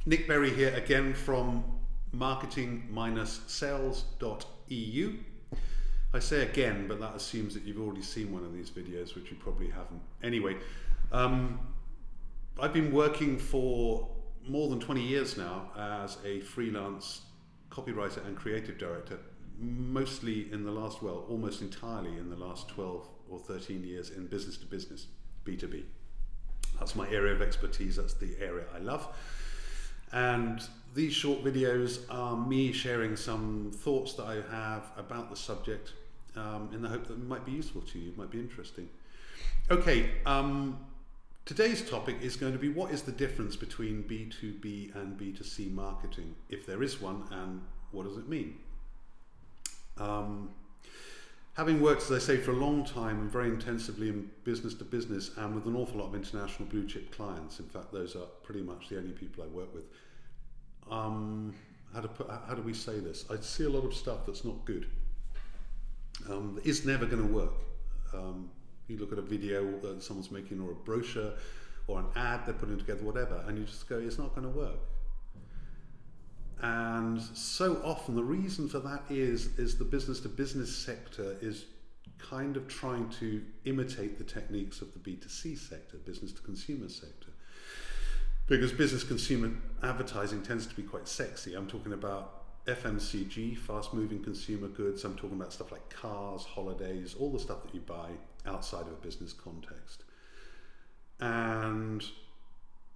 Nick Berry here again from marketing-sales.eu. I say again, but that assumes that you've already seen one of these videos, which you probably haven't. Anyway, I've been working for more than 20 years now as a freelance copywriter and creative director, mostly in the last, well, almost entirely in the last 12 or 13 years in business to business, B2B. That's my area of expertise, that's the area I love. And these short videos are me sharing some thoughts that I have about the subject in the hope that it might be useful to you, it might be interesting. Okay, today's topic is going to be what is the difference between B2B and B2C marketing, if there is one, and what does it mean? Having worked, as I say, for a long time and very intensively in business to business and with an awful lot of international blue chip clients, in fact those are pretty much the only people I work with, how do we say this? I see a lot of stuff that's not good. That is never going to work. You look at a video that someone's making, or a brochure or an ad they're putting together, whatever, and you just go, it's not going to work. And so often the reason for that is the business to business sector is kind of trying to imitate the techniques of the B2C sector, business to consumer sector. Because business consumer advertising tends to be quite sexy. I'm talking about FMCG, fast moving consumer goods. I'm talking about stuff like cars, holidays, all the stuff that you buy outside of a business context. And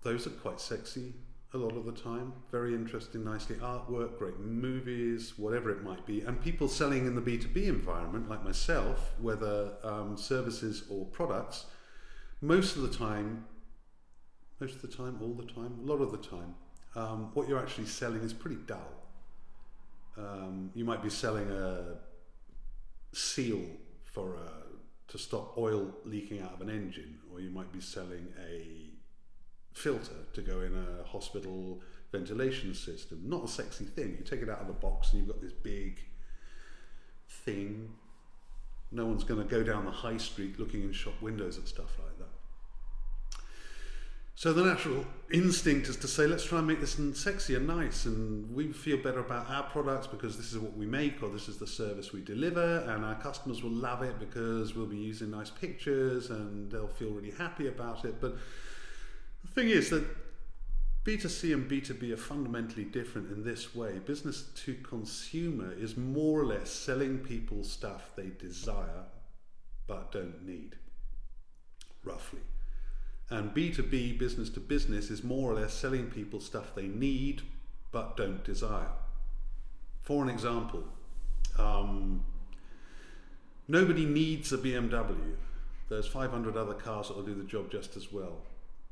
those are quite sexy a lot of the time, very interesting, nicely artwork, great movies, whatever it might be. And people selling in the B2B environment, like myself, whether services or products, most of the time, all the time, a lot of the time, what you're actually selling is pretty dull. You might be selling a seal to stop oil leaking out of an engine, or you might be selling a filter to go in a hospital ventilation system. Not a sexy thing. You take it out of the box and you've got this big thing. No one's going to go down the high street looking in shop windows at stuff like that. So the natural instinct is to say, let's try and make this sexy and nice, and we feel better about our products because this is what we make, or this is the service we deliver, and our customers will love it because we'll be using nice pictures and they'll feel really happy about it. But the thing is that B2C and B2B are fundamentally different in this way. Business to consumer is more or less selling people stuff they desire but don't need, roughly. And B2B, business to business, is more or less selling people stuff they need but don't desire. For an example, nobody needs a BMW. There's 500 other cars that will do the job just as well.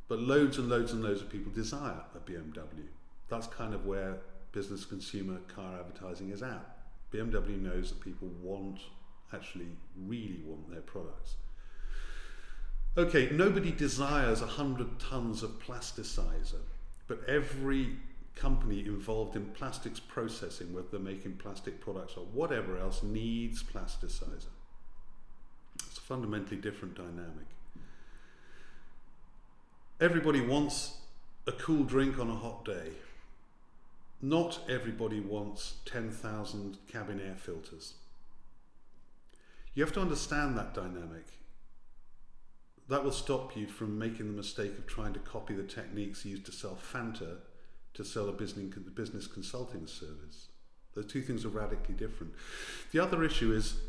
But loads and loads and loads of people desire a BMW. That's kind of where business consumer car advertising is at. BMW knows that people really want their products. Okay, nobody desires 100 tons of plasticizer, but every company involved in plastics processing, whether they're making plastic products or whatever else, needs plasticizer. It's a fundamentally different dynamic. Everybody wants a cool drink on a hot day. Not everybody wants 10,000 cabin air filters. You have to understand that dynamic. That will stop you from making the mistake of trying to copy the techniques used to sell Fanta to sell a business consulting service. Those two things are radically different. The other issue is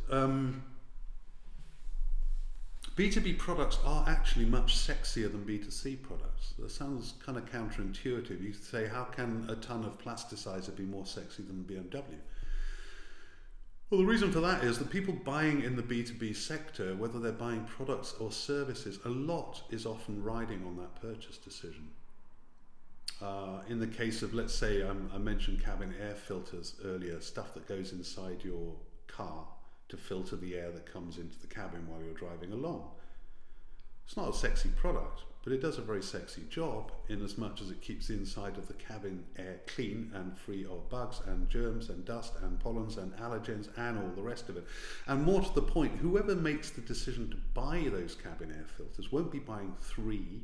B2B products are actually much sexier than B2C products. That sounds kind of counterintuitive. You say, how can a ton of plasticizer be more sexy than BMW? Well, the reason for that is that people buying in the B2B sector, whether they're buying products or services, a lot is often riding on that purchase decision. In the case of, let's say, I mentioned cabin air filters earlier, stuff that goes inside your car to filter the air that comes into the cabin while you're driving along. It's not a sexy product, but it does a very sexy job in as much as it keeps the inside of the cabin air clean and free of bugs and germs and dust and pollens and allergens and all the rest of it. And more to the point, whoever makes the decision to buy those cabin air filters won't be buying 3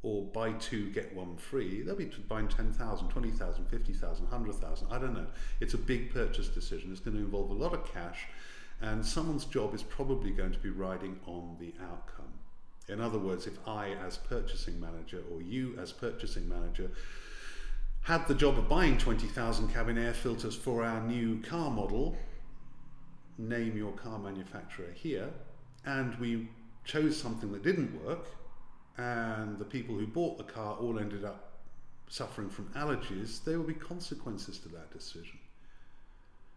or buy two, get one free, they'll be buying 10,000, 20,000, 50,000, 100,000, I don't know. It's a big purchase decision. It's going to involve a lot of cash, and someone's job is probably going to be riding on the outcome. In other words, if I as purchasing manager or you as purchasing manager had the job of buying 20,000 cabin air filters for our new car model, name your car manufacturer here, and we chose something that didn't work, and the people who bought the car all ended up suffering from allergies, there will be consequences to that decision.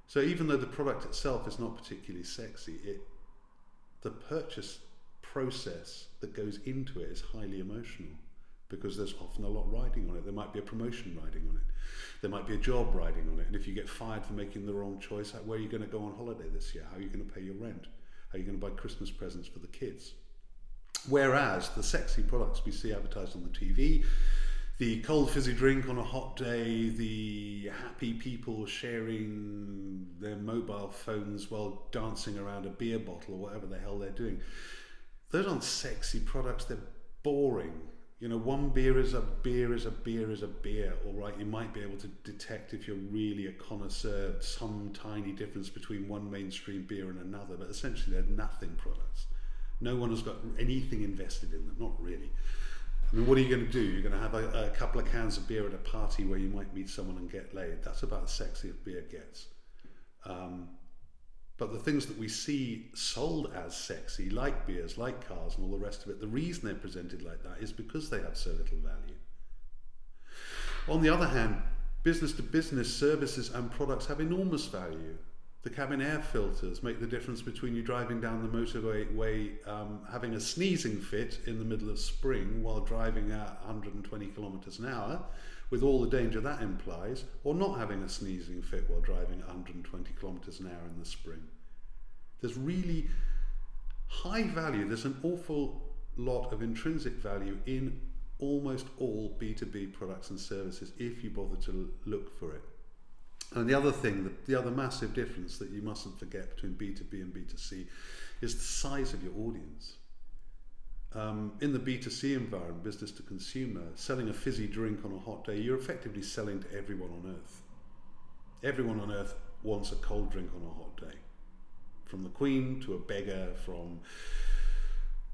So even though the product itself is not particularly sexy, the purchase process that goes into it is highly emotional, because there's often a lot riding on it. There might be a promotion riding on it. There might be a job riding on it. And if you get fired for making the wrong choice, where are you going to go on holiday this year? How are you going to pay your rent? How are you going to buy Christmas presents for the kids? Whereas the sexy products we see advertised on the TV, the cold fizzy drink on a hot day, the happy people sharing their mobile phones while dancing around a beer bottle or whatever the hell they're doing, those aren't sexy products. They're boring. You know, one beer is a beer is a beer is a beer. All right, you might be able to detect, if you're really a connoisseur, some tiny difference between one mainstream beer and another, but essentially they're nothing products. No one has got anything invested in them, not really. I mean, what are you going to do? You're going to have a couple of cans of beer at a party where you might meet someone and get laid. That's about as sexy as beer gets. But the things that we see sold as sexy, like beers, like cars and all the rest of it, the reason they're presented like that is because they have so little value. On the other hand, business-to-business services and products have enormous value. The cabin air filters make the difference between you driving down the motorway having a sneezing fit in the middle of spring while driving at 120 kilometers an hour, with all the danger that implies, or not having a sneezing fit while driving at 120 kilometers an hour in the spring. There's really high value. There's an awful lot of intrinsic value in almost all B2B products and services if you bother to look for it. And the other thing, the other massive difference that you mustn't forget between B2B and B2C is the size of your audience. In the B2C environment, business to consumer, selling a fizzy drink on a hot day, you're effectively selling to everyone on earth. Everyone on earth wants a cold drink on a hot day. From the Queen to a beggar, from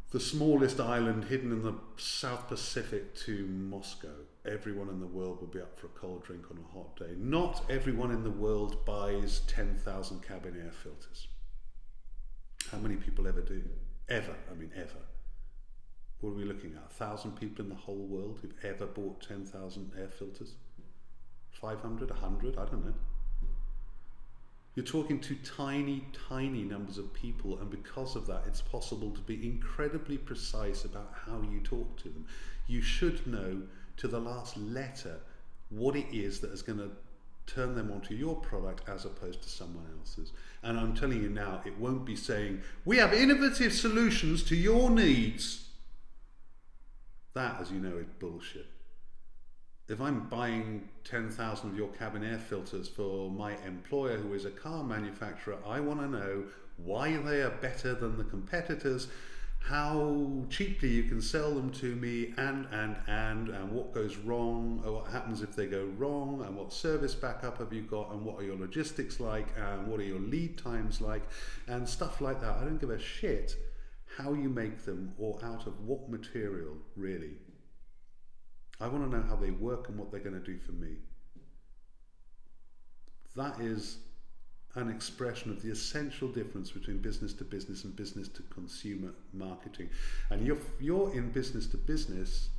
the smallest island hidden in the South Pacific to Moscow. Everyone in the world will be up for a cold drink on a hot day. Not everyone in the world buys 10,000 cabin air filters. How many people ever do? Ever, I mean ever. What are we looking at? 1,000 people in the whole world who've ever bought 10,000 air filters? 500, 100, I don't know. You're talking to tiny, tiny numbers of people, and because of that, it's possible to be incredibly precise about how you talk to them. You should know to the last letter what it is that is going to turn them onto your product as opposed to someone else's. And I'm telling you now, it won't be saying, we have innovative solutions to your needs. That, as you know, is bullshit. If I'm buying 10,000 of your cabin air filters for my employer who is a car manufacturer, I want to know why they are better than the competitors, how cheaply you can sell them to me, and what goes wrong, or what happens if they go wrong, and what service backup have you got, and what are your logistics like, and what are your lead times like, and stuff like that. I don't give a shit how you make them or out of what material, really. I want to know how they work and what they're going to do for me. That is an expression of the essential difference between business to business and business to consumer marketing. And if you're in business to business,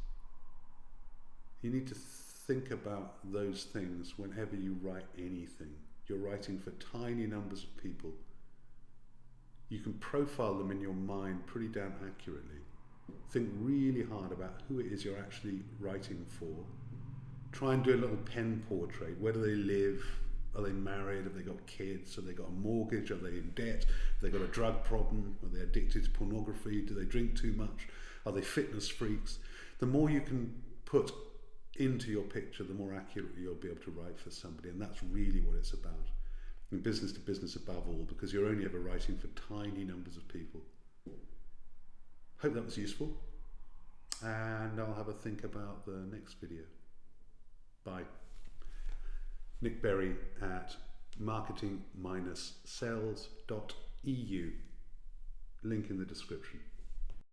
you need to think about those things whenever you write anything. You're writing for tiny numbers of people. You can profile them in your mind pretty damn accurately. Think really hard about who it is you're actually writing for. Try and do a little pen portrait. Where do they live? Are they married? Have they got kids? Have they got a mortgage? Are they in debt? Have they got a drug problem? Are they addicted to pornography? Do they drink too much? Are they fitness freaks? The more you can put into your picture, the more accurately you'll be able to write for somebody. And that's really what it's about. And business to business above all, because you're only ever writing for tiny numbers of people. Hope that was useful. and I'll have a think about the next video. Bye. Nick Berry at marketing-sales.eu. Link in the description.